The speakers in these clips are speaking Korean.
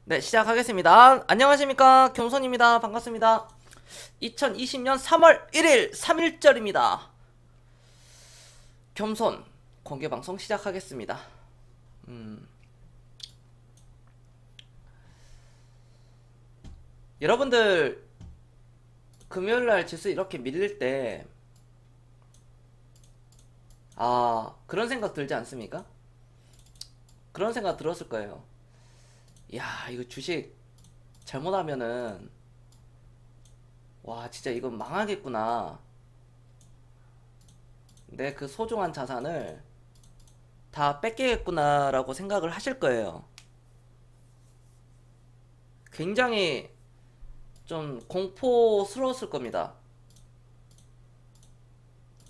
네, 시작하겠습니다. 안녕하십니까. 겸손입니다. 반갑습니다. 2020년 3월 1일 3일절입니다. 겸손 공개방송 시작하겠습니다. 음, 여러분들 금요일날 지수 이렇게 밀릴 때 그런 생각 들지 않습니까? 그런 생각 들었을 거예요. 야, 이거 주식 잘못하면은 와, 진짜 이건 망하겠구나. 내 그 소중한 자산을 다 뺏기겠구나라고 생각을 하실 거예요. 굉장히 좀 공포스러웠을 겁니다.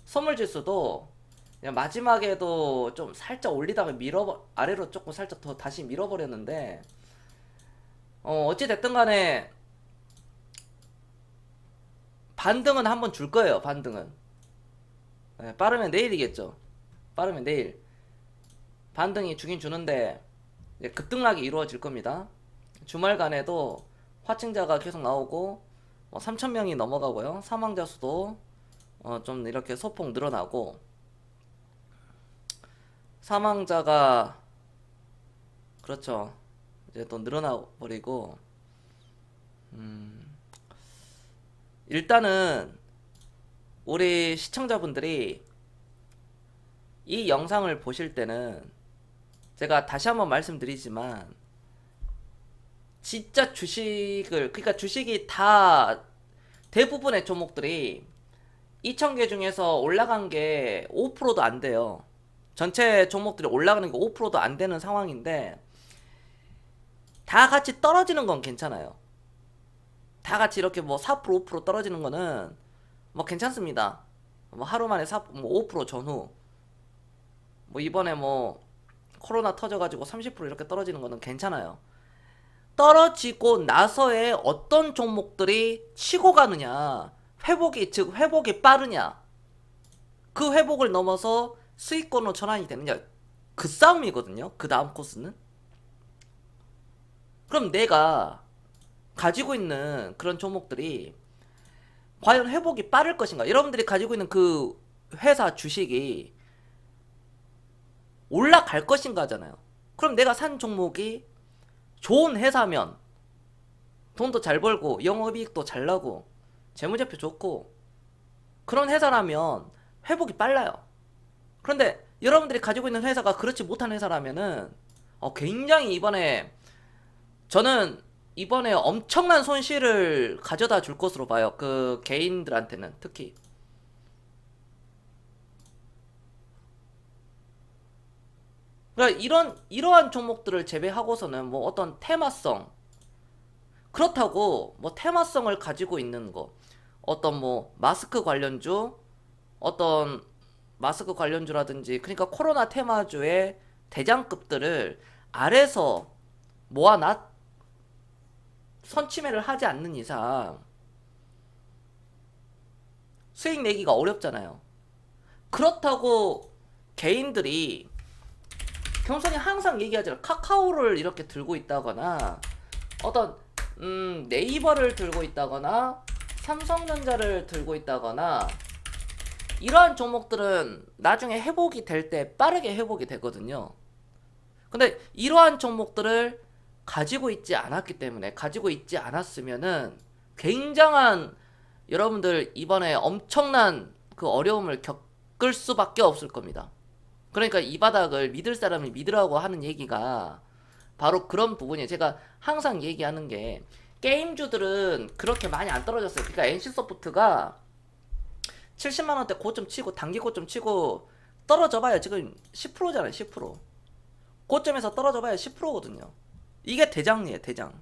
선물지수도 그냥 마지막에도 좀 살짝 올리다가 아래로 조금 살짝 더 다시 밀어버렸는데, 어찌 됐든 간에 반등은 한번 줄 거예요. 반등은. 네, 빠르면 내일이겠죠. 빠르면 내일 반등이 주긴 주는데 이제 급등락이 이루어질 겁니다. 주말간에도 확진자가 계속 나오고 3,000명이 넘어가고요. 사망자 수도 좀 이렇게 소폭 늘어나고, 사망자가 그렇죠. 이제 또 늘어나 버리고, 일단은 우리 시청자분들이 이 영상을 보실 때는 제가 다시 한번 말씀드리지만 진짜 주식을, 그러니까 주식이 다 대부분의 종목들이 2,000개 중에서 올라간 게 5%도 안 돼요. 전체 종목들이 올라가는 게 5%도 안 되는 상황인데 다 같이 떨어지는 건 괜찮아요. 다 같이 이렇게 뭐 4% 5% 떨어지는 거는 뭐 괜찮습니다. 뭐 하루 만에 5% 전후, 뭐 이번에 뭐 코로나 터져가지고 30% 이렇게 떨어지는 거는 괜찮아요. 떨어지고 나서의 어떤 종목들이 치고 가느냐, 즉 회복이 빠르냐, 그 회복을 넘어서 수익권으로 전환이 되느냐, 그 싸움이거든요. 그 다음 코스는. 그럼 내가 가지고 있는 그런 종목들이 과연 회복이 빠를 것인가? 여러분들이 가지고 있는 그 회사 주식이 올라갈 것인가 하잖아요. 그럼 내가 산 종목이 좋은 회사면 돈도 잘 벌고 영업이익도 잘 나고 재무제표 좋고 그런 회사라면 회복이 빨라요. 그런데 여러분들이 가지고 있는 회사가 그렇지 못한 회사라면은 굉장히 저는 이번에 엄청난 손실을 가져다 줄 것으로 봐요. 그 개인들한테는 특히. 그러니까 이러한 종목들을 제외하고서는 뭐 어떤 테마성, 그렇다고 뭐 테마성을 가지고 있는 거, 어떤 뭐 어떤 마스크 관련주라든지, 그러니까 코로나 테마주의 대장급들을 아래서 모아놨 선취매를 하지 않는 이상 수익 내기가 어렵잖아요. 그렇다고 개인들이, 경선이 항상 얘기하잖아. 카카오를 이렇게 들고 있다거나 어떤 네이버를 들고 있다거나 삼성전자를 들고 있다거나 이러한 종목들은 나중에 회복이 될 때 빠르게 회복이 되거든요. 근데 이러한 종목들을 가지고 있지 않았기 때문에, 가지고 있지 않았으면은 굉장한, 여러분들 이번에 엄청난 그 어려움을 겪을 수밖에 없을 겁니다. 그러니까 이 바닥을 믿을 사람이 믿으라고 하는 얘기가 바로 그런 부분이에요. 제가 항상 얘기하는 게, 게임주들은 그렇게 많이 안 떨어졌어요. 그러니까 NC소프트가 70만원대 고점 치고 단기 고점 치고 떨어져 봐야 지금 10%잖아요. 10%. 고점에서 떨어져 봐야 10%거든요. 이게 대장이에요. 대장.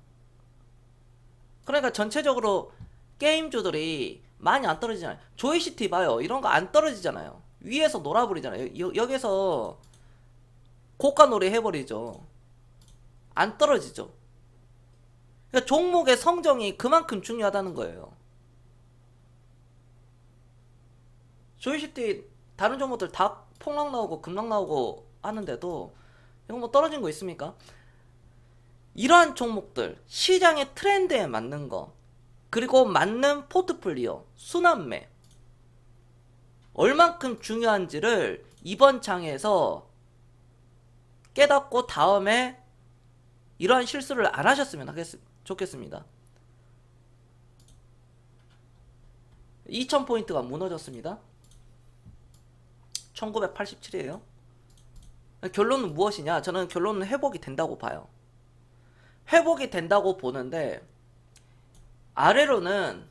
그러니까 전체적으로 게임주들이 많이 안 떨어지잖아요. 조이시티 봐요. 이런 거 안 떨어지잖아요. 위에서 놀아버리잖아요. 여기서 고가 놀이 해버리죠. 안 떨어지죠. 그러니까 종목의 성정이 그만큼 중요하다는 거예요. 조이시티 다른 종목들 다 폭락 나오고 급락 나오고 하는데도 이거 뭐 떨어진 거 있습니까? 이러한 종목들, 시장의 트렌드에 맞는 거, 그리고 맞는 포트폴리오, 순환매, 얼만큼 중요한지를 이번 장에서 깨닫고 다음에 이러한 실수를 안 하셨으면 좋겠습니다. 2000포인트가 무너졌습니다. 1987이에요. 결론은 무엇이냐? 저는 결론은 회복이 된다고 봐요. 회복이 된다고 보는데 아래로는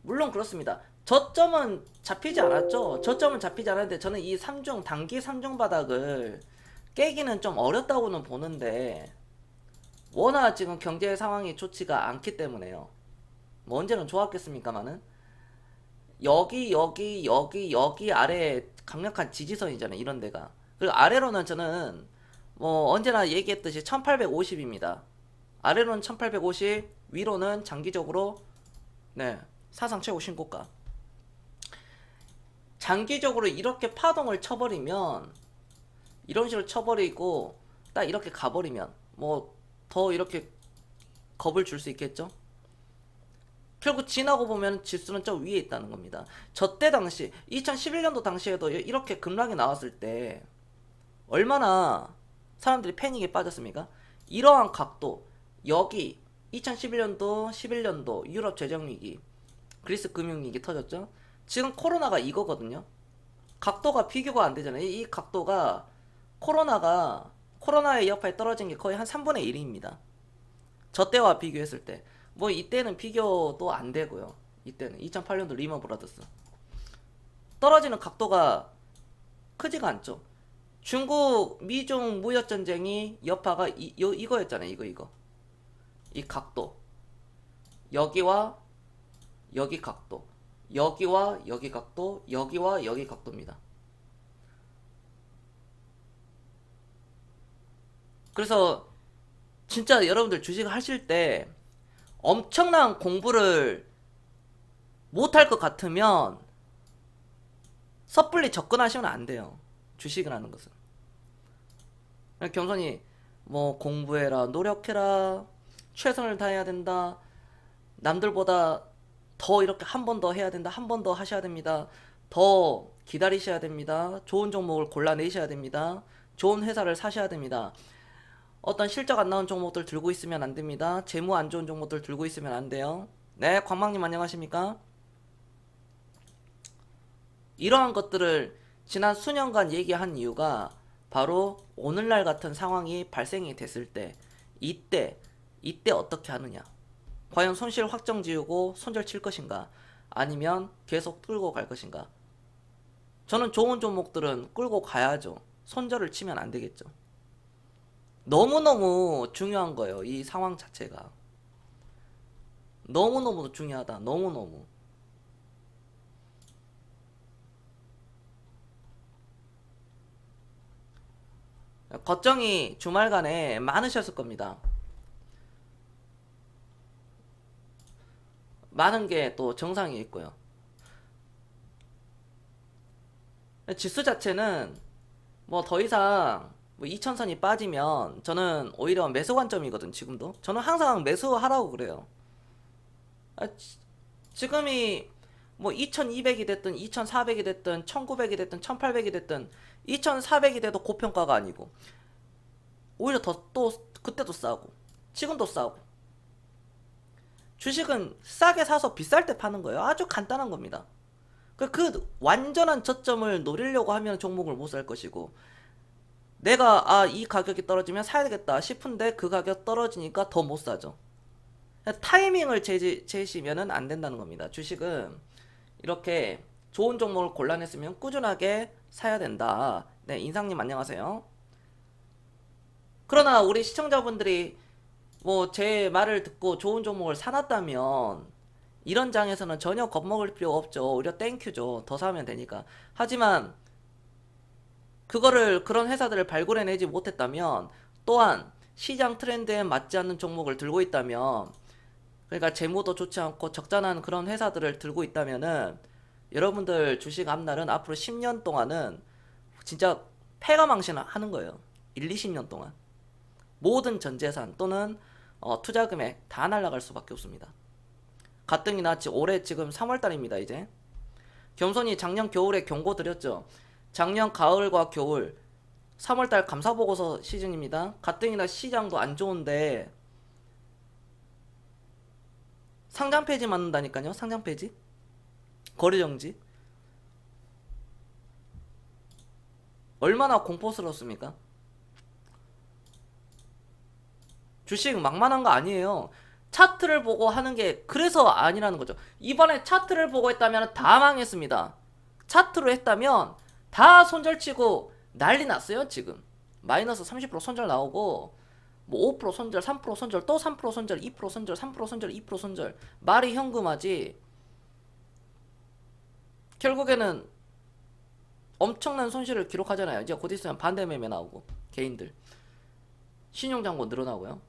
물론 그렇습니다. 저점은 잡히지 않았죠. 저점은 잡히지 않았는데 저는 이 3중 단기 3중 바닥을 깨기는 좀 어렵다고는 보는데 워낙 지금 경제 상황이 좋지가 않기 때문에요. 뭐 언제는 좋았겠습니까마는 여기 아래에 강력한 지지선이잖아요. 이런 데가. 그리고 아래로는 저는 뭐 언제나 얘기했듯이 1850입니다. 아래로는 1850, 위로는 장기적으로 네, 사상 최고 신고가. 장기적으로 이렇게 파동을 쳐버리면 이런 식으로 쳐버리고 딱 이렇게 가버리면 뭐 더 이렇게 겁을 줄 수 있겠죠. 결국 지나고 보면 지수는 저 위에 있다는 겁니다. 저 때 당시 2011년도 당시에도 이렇게 급락이 나왔을 때 얼마나 사람들이 패닉에 빠졌습니까? 이러한 각도, 여기 2011년도 11년도 유럽 재정위기, 그리스 금융위기 터졌죠. 지금 코로나가 이거거든요. 각도가 비교가 안 되잖아요. 이 각도가 코로나의 여파에 떨어진 게 거의 한 3분의 1입니다. 저 때와 비교했을 때. 뭐 이때는 비교도 안 되고요. 이때는 2008년도 리먼 브라더스. 떨어지는 각도가 크지가 않죠. 중국 미중 무역 전쟁이 여파가 이거였잖아요. 이거. 이 각도. 여기와 여기 각도. 여기와 여기 각도. 여기와 여기 각도입니다. 그래서 진짜 여러분들 주식 하실 때 엄청난 공부를 못할 것 같으면 섣불리 접근하시면 안 돼요. 주식을 하는 것은. 겸손히 뭐 공부해라, 노력해라, 최선을 다해야 된다, 남들보다 더 이렇게 한 번 더 해야 된다, 한 번 더 하셔야 됩니다, 더 기다리셔야 됩니다, 좋은 종목을 골라내셔야 됩니다, 좋은 회사를 사셔야 됩니다, 어떤 실적 안 나온 종목들 들고 있으면 안 됩니다, 재무 안 좋은 종목들 들고 있으면 안 돼요. 네, 광망님 안녕하십니까? 이러한 것들을 지난 수년간 얘기한 이유가 바로 오늘날 같은 상황이 발생이 됐을 때 이때 어떻게 하느냐, 과연 손실 확정 지우고 손절 칠 것인가, 아니면 계속 끌고 갈 것인가. 저는 좋은 종목들은 끌고 가야죠. 손절을 치면 안 되겠죠. 너무너무 중요한 거예요. 이 상황 자체가 너무너무 중요하다. 너무너무. 걱정이 주말간에 많으셨을 겁니다. 많은 게 또 정상이 있고요. 지수 자체는 뭐 더 이상 뭐 2000선이 빠지면 저는 오히려 매수 관점이거든. 지금도 저는 항상 매수하라고 그래요. 지금이 뭐 2200이 됐든 2400이 됐든 1900이 됐든 1800이 됐든 2400이 돼도 고평가가 아니고 오히려 또 그때도 싸고 지금도 싸고. 주식은 싸게 사서 비쌀 때 파는 거예요. 아주 간단한 겁니다. 그 완전한 저점을 노리려고 하면 종목을 못 살 것이고, 내가 이 가격이 떨어지면 사야 되겠다 싶은데 그 가격 떨어지니까 더 못 사죠. 타이밍을 재시면은 안 된다는 겁니다. 주식은 이렇게 좋은 종목을 골라냈으면 꾸준하게 사야 된다. 네, 인상님 안녕하세요. 그러나 우리 시청자분들이 뭐 제 말을 듣고 좋은 종목을 사놨다면 이런 장에서는 전혀 겁먹을 필요 없죠. 오히려 땡큐죠. 더 사면 되니까. 하지만 그런 회사들을 발굴해내지 못했다면, 또한 시장 트렌드에 맞지 않는 종목을 들고 있다면, 그러니까 재무도 좋지 않고 적자난 그런 회사들을 들고 있다면은 여러분들 주식 앞날은 앞으로 10년 동안은 진짜 패가망신 하는 거예요. 1, 20년 동안. 모든 전재산 또는 투자 금액 다 날아갈 수밖에 없습니다. 가뜩이나 올해 지금 3월달입니다. 이제 겸손히 작년 겨울에 경고 드렸죠. 작년 가을과 겨울 3월달 감사보고서 시즌입니다. 가뜩이나 시장도 안 좋은데 상장 폐지 맞는다니까요. 상장 폐지, 거래 정지. 얼마나 공포스럽습니까? 주식 막만한 거 아니에요. 차트를 보고 하는 게 그래서 아니라는 거죠. 이번에 차트를 보고 했다면 다 망했습니다. 차트로 했다면 다 손절치고 난리 났어요. 지금 마이너스 30% 손절 나오고 뭐 5% 손절, 3% 손절, 또 3% 손절, 2% 손절, 3% 손절, 2% 손절. 말이 현금화지. 결국에는 엄청난 손실을 기록하잖아요. 이제 곧 있으면 반대 매매 나오고 개인들 신용잔고 늘어나고요.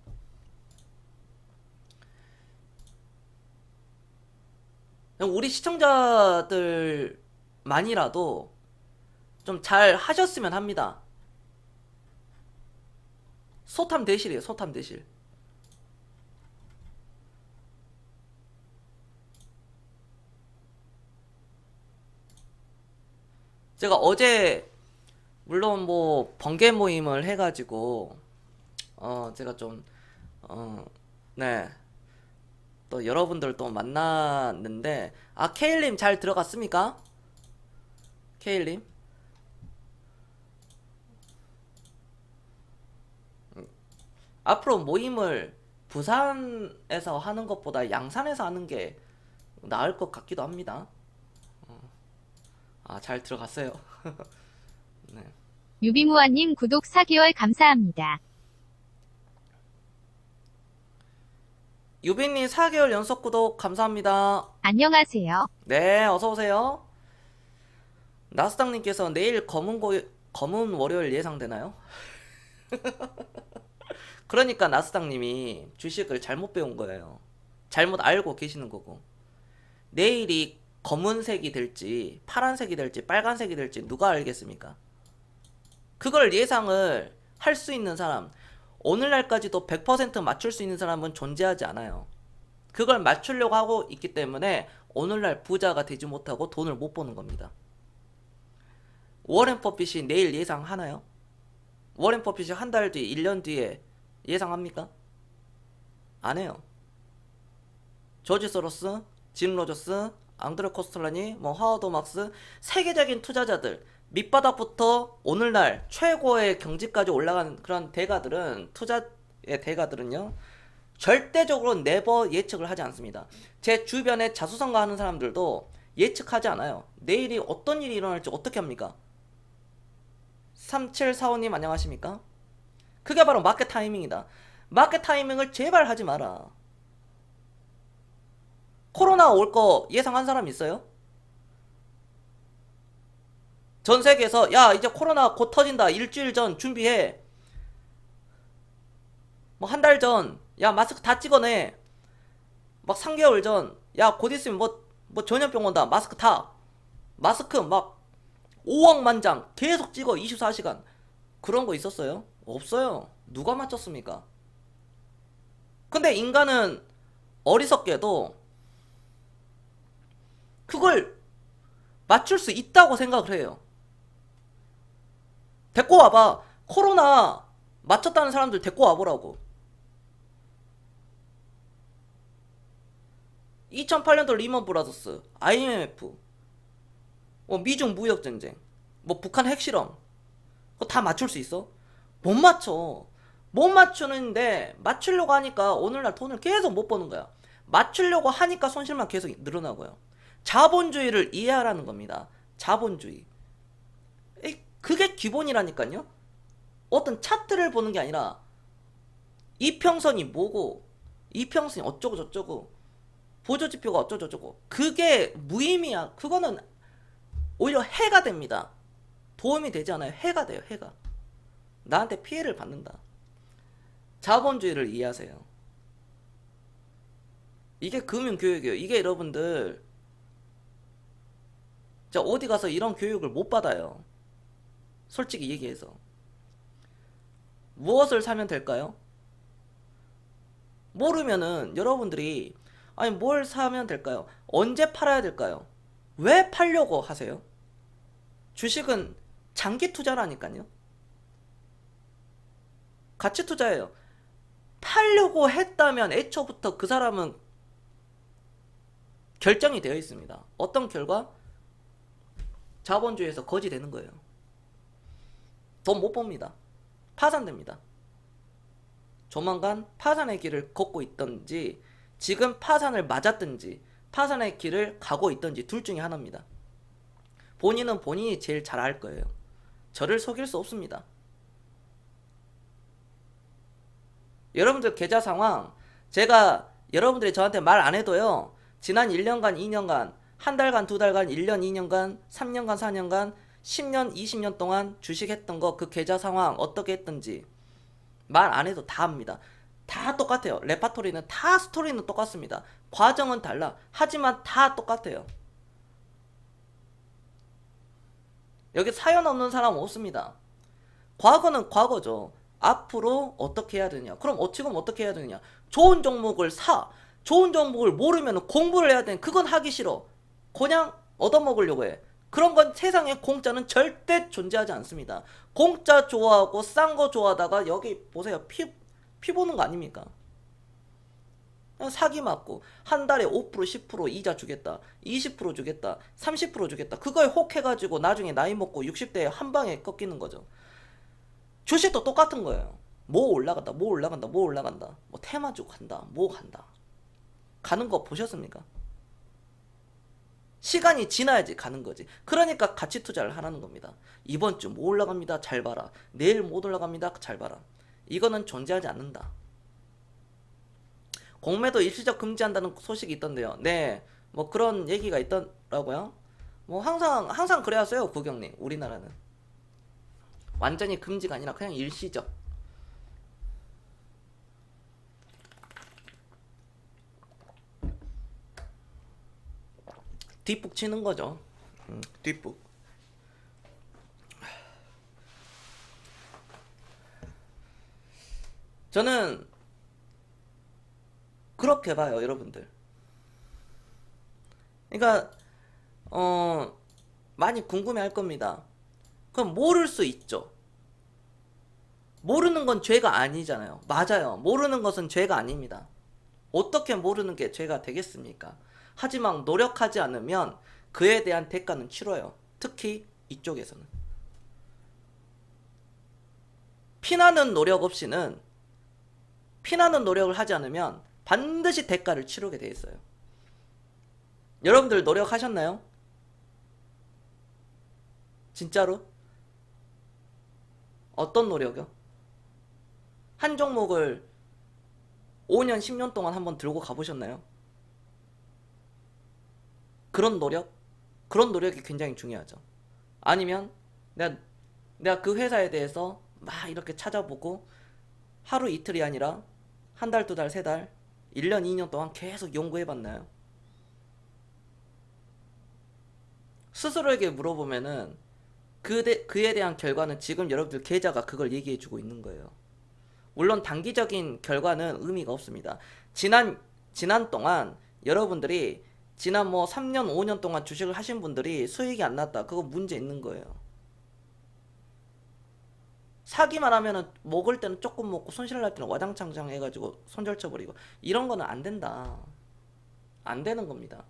우리 시청자들만이라도 좀 잘 하셨으면 합니다. 소탐 대실이에요. 소탐 대실. 제가 어제 물론 뭐 번개 모임을 해가지고 제가 좀 네, 또 여러분들 또 만났는데 케일님 잘 들어갔습니까? 케일님 앞으로 모임을 부산에서 하는 것보다 양산에서 하는 게 나을 것 같기도 합니다. 잘 들어갔어요. 네. 유비무아님 구독 4개월 감사합니다. 유빈님 4개월 연속 구독 감사합니다. 안녕하세요. 네, 어서오세요. 나스닥님께서 내일 검은 월요일 예상되나요? 그러니까 나스닥님이 주식을 잘못 배운 거예요. 잘못 알고 계시는 거고. 내일이 검은색이 될지 파란색이 될지 빨간색이 될지 누가 알겠습니까? 그걸 예상을 할 수 있는 사람, 오늘날까지도 100% 맞출 수 있는 사람은 존재하지 않아요. 그걸 맞추려고 하고 있기 때문에 오늘날 부자가 되지 못하고 돈을 못 버는 겁니다. 워렌 버핏이 내일 예상하나요? 워렌 버핏이 한 달 뒤, 1년 뒤에 예상합니까? 안 해요. 조지 소로스, 짐 로저스, 앙드레 코스텔라니, 하워드 막스, 세계적인 투자자들, 밑바닥부터 오늘날 최고의 경지까지 올라간 그런 대가들은, 투자의 대가들은요, 절대적으로 네버 예측을 하지 않습니다. 제 주변에 자수성가 하는 사람들도 예측하지 않아요. 내일이 어떤 일이 일어날지 어떻게 합니까? 3745님 안녕하십니까? 그게 바로 마켓 타이밍이다. 마켓 타이밍을 제발 하지 마라. 코로나 올 거 예상한 사람 있어요? 전 세계에서 야 이제 코로나 곧 터진다. 일주일 전 준비해. 뭐 한 달 전 야 마스크 다 찍어내. 막 3개월 전 야 곧 있으면 뭐 전염병 온다. 마스크 타. 마스크 막 5억 만장 계속 찍어 24시간. 그런 거 있었어요? 없어요. 누가 맞췄습니까? 근데 인간은 어리석게도 그걸 맞출 수 있다고 생각을 해요. 데리고 와봐. 코로나 맞췄다는 사람들 데리고 와보라고. 2008년도 리먼 브라더스, IMF, 미중 무역전쟁, 북한 핵실험, 그거 다 맞출 수 있어? 못 맞춰. 못 맞추는데 맞추려고 하니까 오늘날 돈을 계속 못 버는 거야. 맞추려고 하니까 손실만 계속 늘어나고요. 자본주의를 이해하라는 겁니다. 자본주의. 그게 기본이라니까요. 어떤 차트를 보는 게 아니라 이평선이 뭐고 이평선이 어쩌고 저쩌고 보조지표가 어쩌고 저쩌고 그게 무의미야. 그거는 오히려 해가 됩니다. 도움이 되지 않아요. 해가 돼요. 해가. 나한테 피해를 받는다. 자본주의를 이해하세요. 이게 금융교육이에요. 이게 여러분들 어디 가서 이런 교육을 못 받아요. 솔직히 얘기해서. 무엇을 사면 될까요? 모르면은 여러분들이 아니 뭘 사면 될까요? 언제 팔아야 될까요? 왜 팔려고 하세요? 주식은 장기 투자라니까요. 가치 투자예요. 팔려고 했다면 애초부터 그 사람은 결정이 되어 있습니다. 어떤 결과? 자본주의에서 거지 되는 거예요. 돈 못 법니다. 파산됩니다. 조만간 파산의 길을 걷고 있던지 지금 파산을 맞았든지 파산의 길을 가고 있던지 둘 중에 하나입니다. 본인은 본인이 제일 잘 알 거예요. 저를 속일 수 없습니다. 여러분들 계좌 상황 제가 여러분들이 저한테 말 안 해도요. 지난 1년간, 2년간, 한 달간, 두 달간, 1년, 2년간, 3년간, 4년간, 10년, 20년 동안 주식했던 거 그 계좌 상황 어떻게 했던지 말 안 해도 다 합니다. 다 똑같아요. 레파토리는 다 스토리는 똑같습니다. 과정은 달라. 하지만 다 똑같아요. 여기 사연 없는 사람 없습니다. 과거는 과거죠. 앞으로 어떻게 해야 되냐? 그럼 지금 어떻게 해야 되느냐? 좋은 종목을 사. 좋은 종목을 모르면 공부를 해야 돼. 그건 하기 싫어. 그냥 얻어먹으려고 해. 그런 건 세상에 공짜는 절대 존재하지 않습니다. 공짜 좋아하고 싼 거 좋아하다가 여기 보세요. 피 보는 거 아닙니까? 그냥 사기 맞고 한 달에 5% 10% 이자 주겠다. 20% 주겠다. 30% 주겠다. 그거에 혹해가지고 나중에 나이 먹고 60대에 한 방에 꺾이는 거죠. 주식도 똑같은 거예요. 뭐 올라간다, 뭐 올라간다, 뭐 올라간다. 뭐 테마주 간다, 뭐 간다. 가는 거 보셨습니까? 시간이 지나야지 가는 거지. 그러니까 가치 투자를 하라는 겁니다. 이번 주 뭐 올라갑니다. 잘 봐라. 내일 못 올라갑니다. 잘 봐라. 이거는 존재하지 않는다. 공매도 일시적 금지한다는 소식이 있던데요. 네, 뭐 그런 얘기가 있더라고요. 뭐 항상 그래왔어요, 구경님. 우리나라는 완전히 금지가 아니라 그냥 일시적. 뒷북 치는 거죠. 뒷북. 저는 그렇게 봐요, 여러분들. 그러니까 많이 궁금해할 겁니다. 그럼 모를 수 있죠. 모르는 건 죄가 아니잖아요. 맞아요. 모르는 것은 죄가 아닙니다. 어떻게 모르는 게 죄가 되겠습니까? 하지만 노력하지 않으면 그에 대한 대가는 치러요. 특히 이쪽에서는. 피나는 노력 없이는, 피나는 노력을 하지 않으면 반드시 대가를 치르게 돼 있어요. 여러분들 노력하셨나요? 진짜로? 어떤 노력이요? 한 종목을 5년, 10년 동안 한번 들고 가보셨나요? 그런 노력이 굉장히 중요하죠. 아니면 내가 그 회사에 대해서 막 이렇게 찾아보고 하루 이틀이 아니라 한 달, 두 달, 세 달, 1년, 2년 동안 계속 연구해봤나요? 스스로에게 물어보면은 그에 대한 결과는 지금 여러분들 계좌가 그걸 얘기해주고 있는 거예요. 물론 단기적인 결과는 의미가 없습니다. 지난 동안 여러분들이 지난 뭐 3년, 5년 동안 주식을 하신 분들이 수익이 안 났다. 그거 문제 있는 거예요. 사기만 하면은 먹을 때는 조금 먹고 손실 날 때는 와장창장 해가지고 손절쳐버리고 이런 거는 안 된다. 안 되는 겁니다.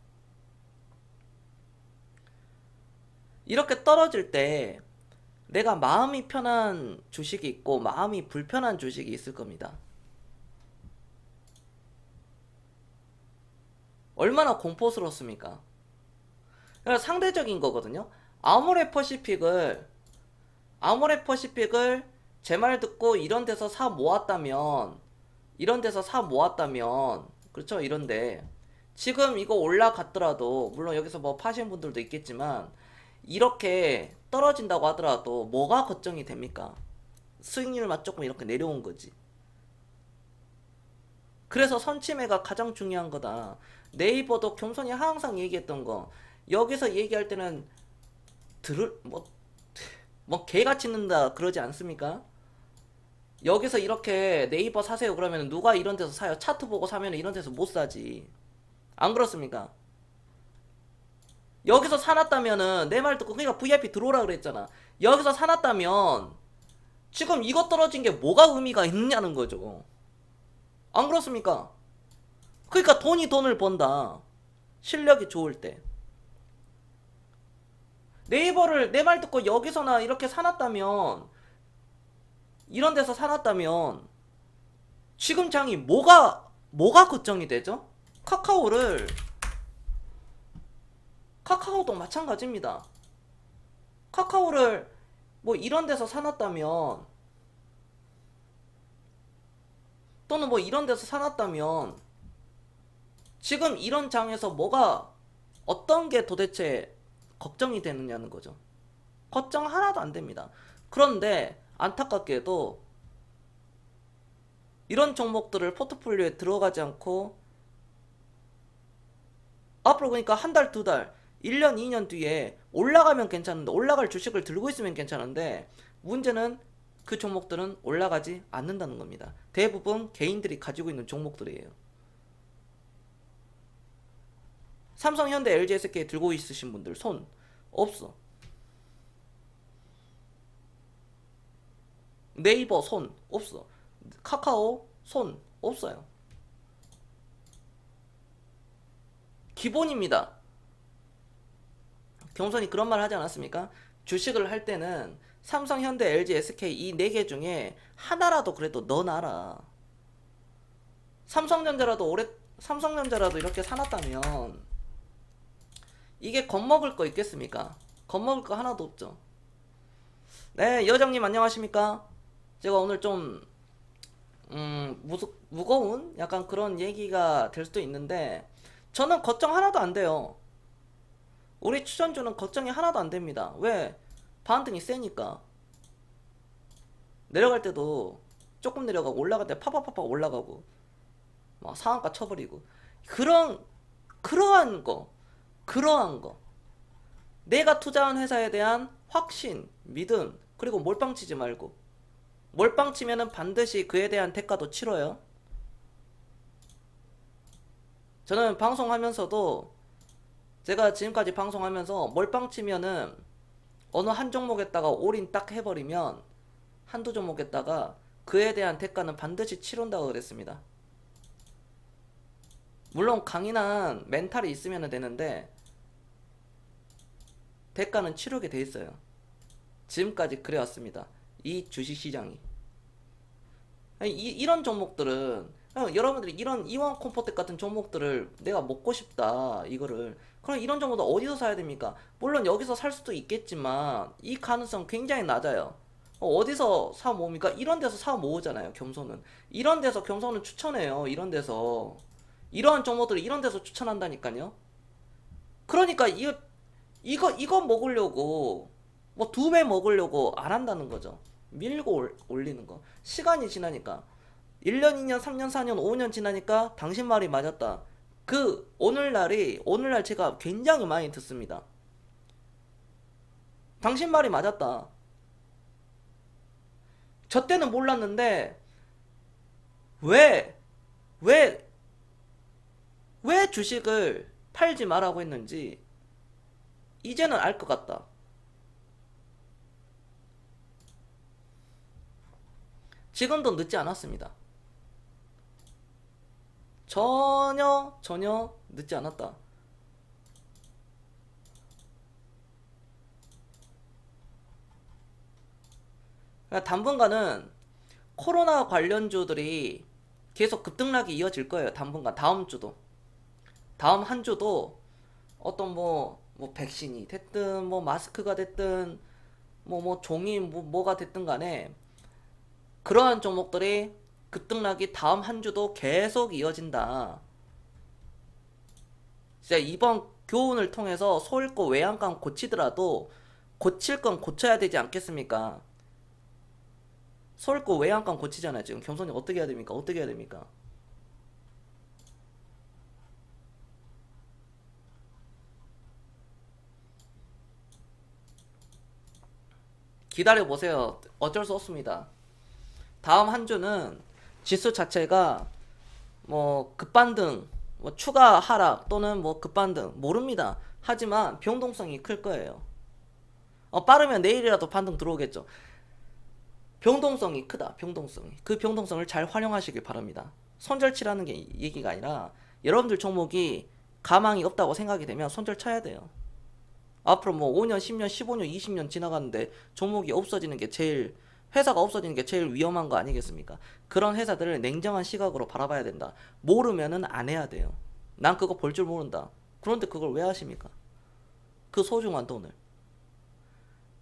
이렇게 떨어질 때 내가 마음이 편한 주식이 있고 마음이 불편한 주식이 있을 겁니다. 얼마나 공포스럽습니까? 그러니까 상대적인 거거든요. 아모레퍼시픽을 제 말 듣고 이런 데서 사 모았다면 그렇죠? 이런데 지금 이거 올라갔더라도 물론 여기서 뭐 파신 분들도 있겠지만 이렇게 떨어진다고 하더라도 뭐가 걱정이 됩니까? 수익률만 조금 이렇게 내려온 거지. 그래서 선침해가 가장 중요한 거다. 네이버도 겸손히 항상 얘기했던 거 여기서 얘기할 때는 뭐 개가 짖는다 그러지 않습니까? 여기서 이렇게 네이버 사세요 그러면 누가 이런 데서 사요? 차트 보고 사면 이런 데서 못 사지. 안 그렇습니까? 여기서 사놨다면은 내 말 듣고 그러니까 VIP 들어오라 그랬잖아. 여기서 사놨다면 지금 이거 떨어진 게 뭐가 의미가 있냐는 거죠. 안 그렇습니까? 그러니까 돈이 돈을 번다. 실력이 좋을 때. 네이버를 내 말 듣고 여기서나 이렇게 사놨다면 이런 데서 사놨다면 지금 장이 뭐가 걱정이 되죠? 카카오도 마찬가지입니다. 카카오를 뭐 이런 데서 사놨다면 또는 뭐 이런 데서 사놨다면 지금 이런 장에서 뭐가 어떤 게 도대체 걱정이 되느냐는 거죠. 걱정 하나도 안 됩니다. 그런데 안타깝게도 이런 종목들을 포트폴리오에 들어가지 않고 앞으로 그러니까 한 달, 두 달, 1년, 2년 뒤에 올라가면 괜찮은데 올라갈 주식을 들고 있으면 괜찮은데 문제는 그 종목들은 올라가지 않는다는 겁니다. 대부분 개인들이 가지고 있는 종목들이에요. 삼성, 현대, LG, SK 들고 있으신 분들 손 없어. 네이버 손 없어. 카카오 손 없어요. 기본입니다. 경선이 그런 말 하지 않았습니까? 주식을 할 때는 삼성, 현대, LG, SK 이 네 개 중에 하나라도 그래도 넣어놔라. 삼성전자라도 이렇게 사놨다면 이게 겁먹을 거 있겠습니까? 겁먹을 거 하나도 없죠. 네, 여정님 안녕하십니까? 제가 오늘 좀 무거운 약간 그런 얘기가 될 수도 있는데 저는 걱정 하나도 안 돼요. 우리 추천주는 걱정이 하나도 안 됩니다. 왜? 반등이 세니까. 내려갈 때도 조금 내려가고 올라갈 때 파파파파 올라가고 막 상한가 쳐버리고 그러한 거 내가 투자한 회사에 대한 확신, 믿음 그리고 몰빵치지 말고 몰빵치면은 반드시 그에 대한 대가도 치러요. 저는 방송하면서도 제가 지금까지 방송하면서 몰빵치면은 어느 한 종목에다가 올인 딱 해버리면 한두 종목에다가 그에 대한 대가는 반드시 치른다고 그랬습니다. 물론 강인한 멘탈이 있으면 되는데 대가는 치르게 돼 있어요. 지금까지 그래왔습니다. 이 주식시장이. 이런 종목들은 여러분들이 이런 이원 컴포텍 같은 종목들을 내가 먹고 싶다 이거를 그럼 이런 종목들 어디서 사야 됩니까? 물론 여기서 살 수도 있겠지만 이 가능성 굉장히 낮아요. 어디서 사 모읍니까? 이런 데서 사 모으잖아요. 겸손은 이런 데서 겸손은 추천해요. 이런 데서 이러한 종목들을 이런 데서 추천한다니까요. 그러니까 이거 먹으려고 뭐 2배 먹으려고 안 한다는 거죠. 밀고 올리는 거. 시간이 지나니까 1년, 2년, 3년, 4년, 5년 지나니까 당신 말이 맞았다. 오늘날 제가 굉장히 많이 듣습니다. 당신 말이 맞았다. 저 때는 몰랐는데 왜, 왜, 왜 주식을 팔지 말라고 했는지 이제는 알 것 같다. 지금도 늦지 않았습니다. 전혀 늦지 않았다. 그러니까 당분간은 코로나 관련주들이 계속 급등락이 이어질 거예요. 당분간 다음 주도 다음 한 주도 어떤 뭐 백신이 됐든 뭐 마스크가 됐든 뭐 종이 뭐가 됐든 간에 그러한 종목들이 급등락이 다음 한 주도 계속 이어진다. 진짜 이번 교훈을 통해서 소잃고 외양간 고치더라도 고칠 건 고쳐야 되지 않겠습니까? 소잃고 외양간 고치잖아요. 지금 경선이 어떻게 해야 됩니까? 어떻게 해야 됩니까? 기다려 보세요. 어쩔 수 없습니다. 다음 한 주는 지수 자체가 뭐 급반등, 뭐 추가 하락 또는 뭐 급반등 모릅니다. 하지만 변동성이 클 거예요. 빠르면 내일이라도 반등 들어오겠죠. 변동성이 크다. 변동성이. 그 변동성을 잘 활용하시길 바랍니다. 손절치라는 게 얘기가 아니라 여러분들 종목이 가망이 없다고 생각이 되면 손절 쳐야 돼요. 앞으로 뭐 5년, 10년, 15년, 20년 지나가는데 종목이 없어지는 게 제일, 회사가 없어지는 게 제일 위험한 거 아니겠습니까? 그런 회사들을 냉정한 시각으로 바라봐야 된다. 모르면은 안 해야 돼요. 난 그거 볼 줄 모른다. 그런데 그걸 왜 하십니까? 그 소중한 돈을.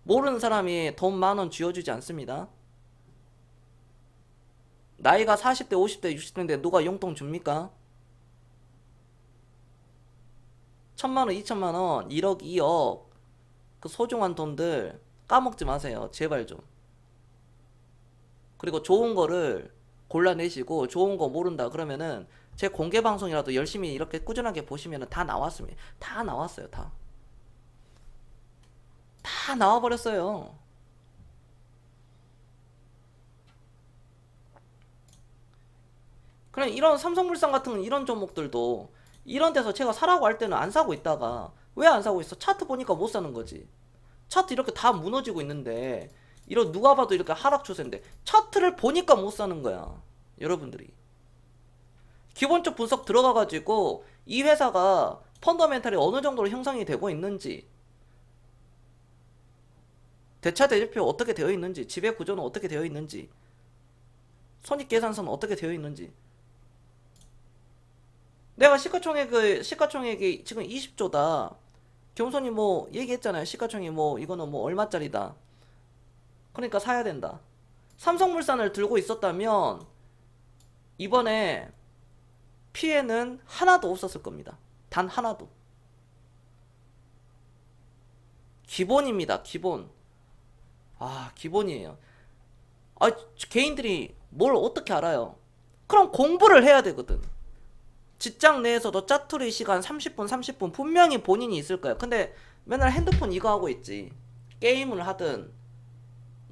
모르는 사람이 돈 10,000원 쥐어주지 않습니다. 나이가 40대, 50대, 60대인데 누가 용돈 줍니까? 1,000만원, 2,000만원, 1억, 2억 그 소중한 돈들 까먹지 마세요. 제발 좀. 그리고 좋은 거를 골라내시고 좋은 거 모른다 그러면은 제 공개 방송이라도 열심히 이렇게 꾸준하게 보시면은 다 나왔습니다. 다 나왔어요. 다 나와버렸어요. 그냥 이런 삼성물산 같은 이런 종목들도 이런 데서 제가 사라고 할 때는 안 사고 있다가 왜 안 사고 있어? 차트 보니까 못 사는 거지. 차트 이렇게 다 무너지고 있는데 이런 누가 봐도 이렇게 하락 추세인데 차트를 보니까 못 사는 거야. 여러분들이 기본적 분석 들어가가지고 이 회사가 펀더멘탈이 어느 정도로 형성이 되고 있는지, 대차 대조표 어떻게 되어 있는지, 지배 구조는 어떻게 되어 있는지, 손익계산서는 어떻게 되어 있는지. 내가 시가총액이 지금 20조다. 경선이 뭐 얘기했잖아요. 시가총액이 뭐 이거는 뭐 얼마짜리다. 그러니까 사야 된다. 삼성물산을 들고 있었다면 이번에 피해는 하나도 없었을 겁니다. 단 하나도. 기본입니다. 기본. 기본이에요. 개인들이 뭘 어떻게 알아요? 그럼 공부를 해야 되거든. 직장 내에서도 짜투리 시간 30분 분명히 본인이 있을 거야. 근데 맨날 핸드폰 이거 하고 있지. 게임을 하든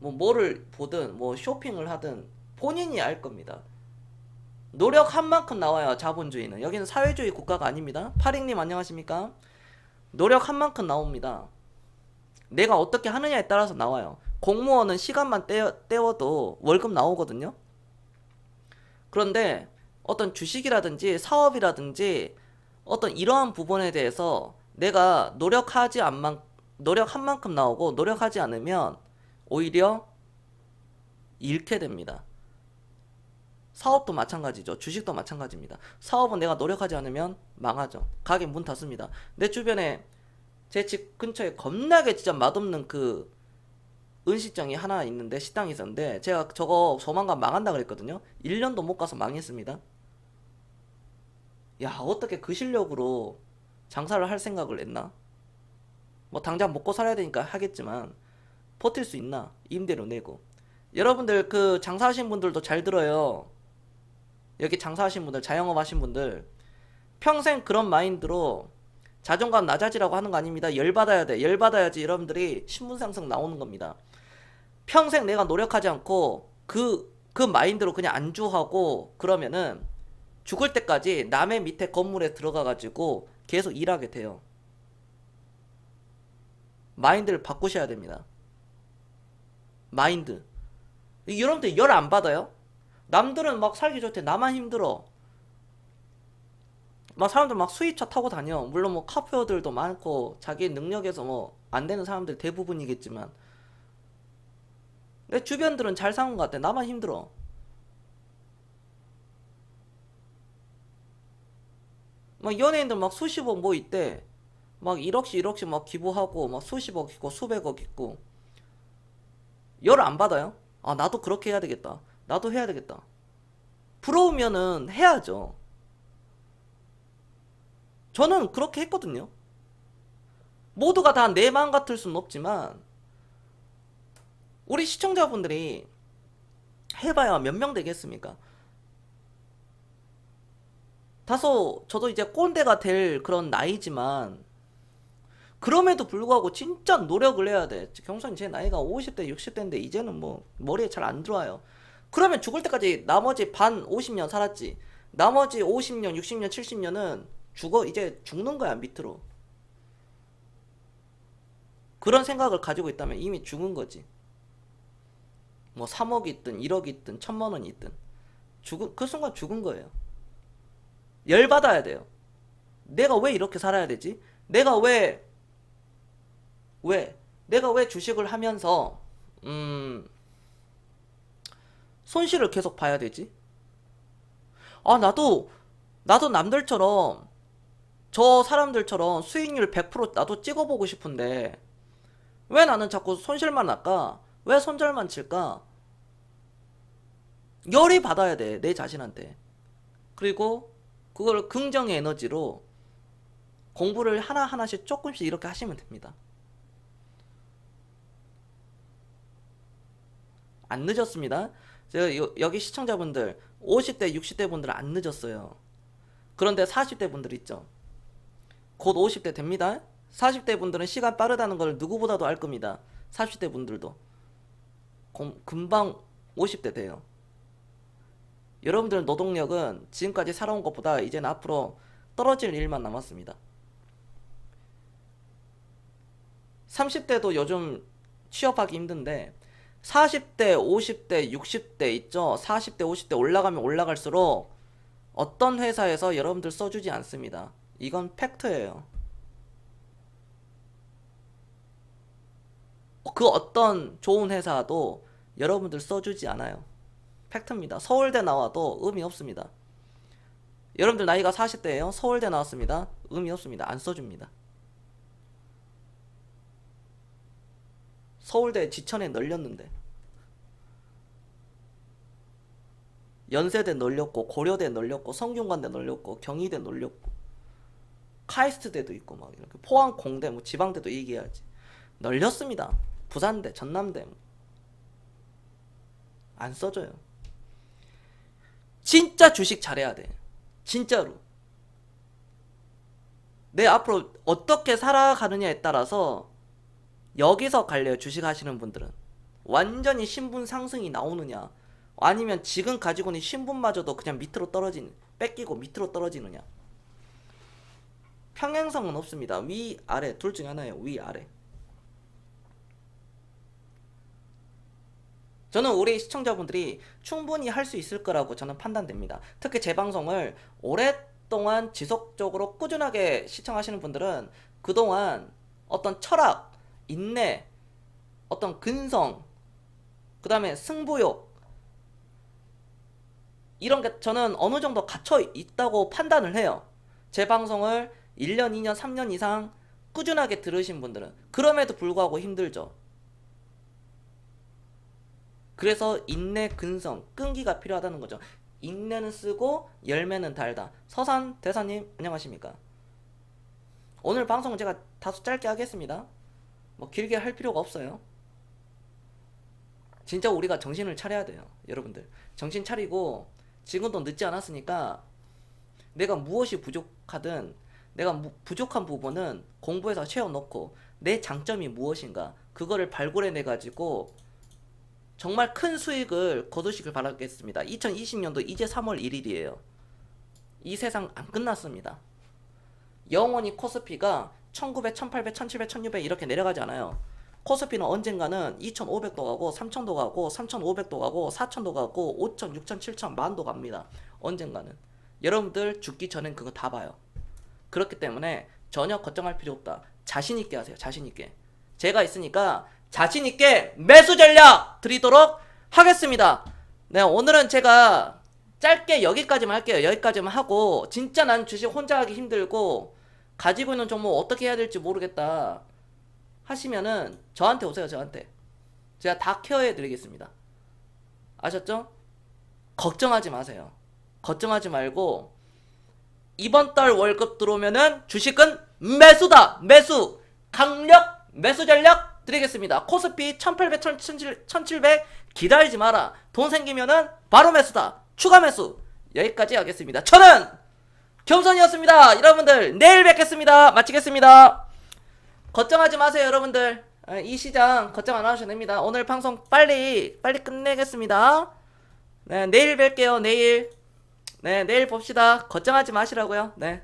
뭐 뭐를 보든 뭐 쇼핑을 하든 본인이 알 겁니다. 노력한 만큼 나와요. 자본주의는. 여기는 사회주의 국가가 아닙니다. 파링님 안녕하십니까? 노력한 만큼 나옵니다. 내가 어떻게 하느냐에 따라서 나와요. 공무원은 시간만 때워도 월급 나오거든요. 그런데 어떤 주식이라든지 사업이라든지 어떤 이러한 부분에 대해서 내가 노력한 만큼 나오고 노력하지 않으면 오히려 잃게 됩니다. 사업도 마찬가지죠. 주식도 마찬가지입니다. 사업은 내가 노력하지 않으면 망하죠. 가게 문 닫습니다. 내 주변에 제 집 근처에 겁나게 진짜 맛없는 그 음식점이 하나 있는데, 식당이 있었는데 제가 저거 조만간 망한다 그랬거든요. 1년도 못 가서 망했습니다. 야, 어떻게 그 실력으로 장사를 할 생각을 했나? 뭐 당장 먹고 살아야 되니까 하겠지만 버틸 수 있나? 임대료 내고. 여러분들 그 장사하신 분들도 잘 들어요. 여기 장사하신 분들, 자영업 하신 분들 평생 그런 마인드로 자존감 낮아지라고 하는 거 아닙니다. 열받아야 돼. 열받아야지 여러분들이 신분상승 나오는 겁니다. 평생 내가 노력하지 않고 그 마인드로 그냥 안주하고 그러면은 죽을 때까지 남의 밑에 건물에 들어가가지고 계속 일하게 돼요. 마인드를 바꾸셔야 됩니다. 마인드. 여러분들 열 안 받아요? 남들은 막 살기 좋대. 나만 힘들어. 막 사람들 막 수입차 타고 다녀. 물론 뭐 카페어들도 많고 자기 능력에서 뭐 안 되는 사람들 대부분이겠지만 내 주변들은 잘 사는 것 같아. 나만 힘들어. 막 연예인들 막 수십억 뭐 있대. 막 1억씩 막 기부하고 막 수십억 있고 수백억 있고. 열 안 받아요? 나도 그렇게 해야 되겠다. 나도 해야 되겠다. 부러우면은 해야죠. 저는 그렇게 했거든요. 모두가 다 내 마음 같을 수는 없지만 우리 시청자분들이 해봐야 몇 명 되겠습니까? 다소 저도 이제 꼰대가 될 그런 나이지만 그럼에도 불구하고 진짜 노력을 해야 돼. 경선이 제 나이가 50대 60대인데 이제는 뭐 머리에 잘 안 들어와요. 그러면 죽을 때까지 나머지 반 50년 살았지. 나머지 50년, 60년, 70년은 이제 죽는 거야, 밑으로. 그런 생각을 가지고 있다면 이미 죽은 거지. 뭐 3억이 있든 1억이 있든 1000만 원이 있든 그 순간 죽은 거예요. 열받아야 돼요. 내가 왜 이렇게 살아야 되지? 내가 왜 주식을 하면서 손실을 계속 봐야 되지? 아, 나도 남들처럼, 저 사람들처럼 수익률 100% 나도 찍어보고 싶은데 왜 나는 자꾸 손실만 날까? 왜 손절만 칠까? 열이 받아야 돼, 내 자신한테. 그리고 그걸 긍정의 에너지로 공부를 하나하나씩 조금씩 이렇게 하시면 됩니다. 안 늦었습니다. 제가 여기 시청자분들 50대 60대 분들은 안 늦었어요. 그런데 40대 분들 있죠. 곧 50대 됩니다. 40대 분들은 시간 빠르다는 걸 누구보다도 알 겁니다. 40대 분들도 금방 50대 돼요. 여러분들 노동력은 지금까지 살아온 것보다 이제는 앞으로 떨어질 일만 남았습니다. 30대도 요즘 취업하기 힘든데 40대, 50대, 60대 있죠. 40대, 50대 올라가면 올라갈수록 어떤 회사에서 여러분들 써주지 않습니다. 이건 팩트예요. 그 어떤 좋은 회사도 여러분들 써주지 않아요. 팩트입니다. 서울대 나와도 의미 없습니다. 여러분들 나이가 40대예요. 서울대 나왔습니다. 의미 없습니다. 안 써줍니다. 서울대 지천에 널렸는데 연세대 널렸고 고려대 널렸고 성균관대 널렸고 경희대 널렸고 카이스트대도 있고 막 이렇게 포항 공대 뭐 지방대도 얘기해야지. 널렸습니다. 부산대 전남대 안 써줘요. 진짜 주식 잘해야 돼. 진짜로. 내 앞으로 어떻게 살아가느냐에 따라서 여기서 갈려요. 주식 하시는 분들은 완전히 신분 상승이 나오느냐 아니면 지금 가지고 있는 신분마저도 그냥 밑으로 뺏기고 밑으로 떨어지느냐. 평행성은 없습니다. 위 아래 둘 중에 하나예요. 위 아래. 저는 우리 시청자분들이 충분히 할 수 있을 거라고 저는 판단됩니다. 특히 제 방송을 오랫동안 지속적으로 꾸준하게 시청하시는 분들은 그동안 어떤 철학, 인내, 어떤 근성, 그 다음에 승부욕 이런 게 저는 어느 정도 갇혀 있다고 판단을 해요. 제 방송을 1년, 2년, 3년 이상 꾸준하게 들으신 분들은. 그럼에도 불구하고 힘들죠. 그래서 인내, 근성, 끈기가 필요하다는 거죠. 인내는 쓰고 열매는 달다. 서산 대사님 안녕하십니까? 오늘 방송은 제가 다소 짧게 하겠습니다. 뭐 길게 할 필요가 없어요. 진짜 우리가 정신을 차려야 돼요. 여러분들 정신 차리고 지금도 늦지 않았으니까 내가 무엇이 부족하든 내가 부족한 부분은 공부해서 채워넣고 내 장점이 무엇인가 그거를 발굴해내 가지고 정말 큰 수익을 거두시길 바라겠습니다. 2020년도 이제 3월 1일이에요. 이 세상 안 끝났습니다. 영원히 코스피가 1900, 1800, 1700, 1600 이렇게 내려가지 않아요. 코스피는 언젠가는 2500도 가고 3000도 가고 3500도 가고 4000도 가고 5000, 6000, 7000, 만도 갑니다. 언젠가는. 여러분들 죽기 전엔 그거 다 봐요. 그렇기 때문에 전혀 걱정할 필요 없다. 자신있게 하세요. 자신있게. 제가 있으니까 자신있게 매수 전략 드리도록 하겠습니다. 네, 오늘은 제가 짧게 여기까지만 할게요. 여기까지만 하고 진짜 난 주식 혼자 하기 힘들고 가지고 있는 종목 어떻게 해야 될지 모르겠다 하시면은 저한테 오세요. 저한테 제가 다 케어해 드리겠습니다. 아셨죠? 걱정하지 마세요. 걱정하지 말고 이번 달 월급 들어오면은 주식은 매수다. 매수 강력 매수 전략 드리겠습니다. 코스피 1800, 1700 기다리지 마라. 돈 생기면은 바로 매수다. 추가 매수. 여기까지 하겠습니다. 저는 겸손이었습니다. 여러분들 내일 뵙겠습니다. 마치겠습니다. 걱정하지 마세요. 여러분들 이 시장 걱정 안 하셔도 됩니다. 오늘 방송 빨리 끝내겠습니다. 네, 내일 뵐게요. 내일. 네, 내일 봅시다. 걱정하지 마시라고요. 네.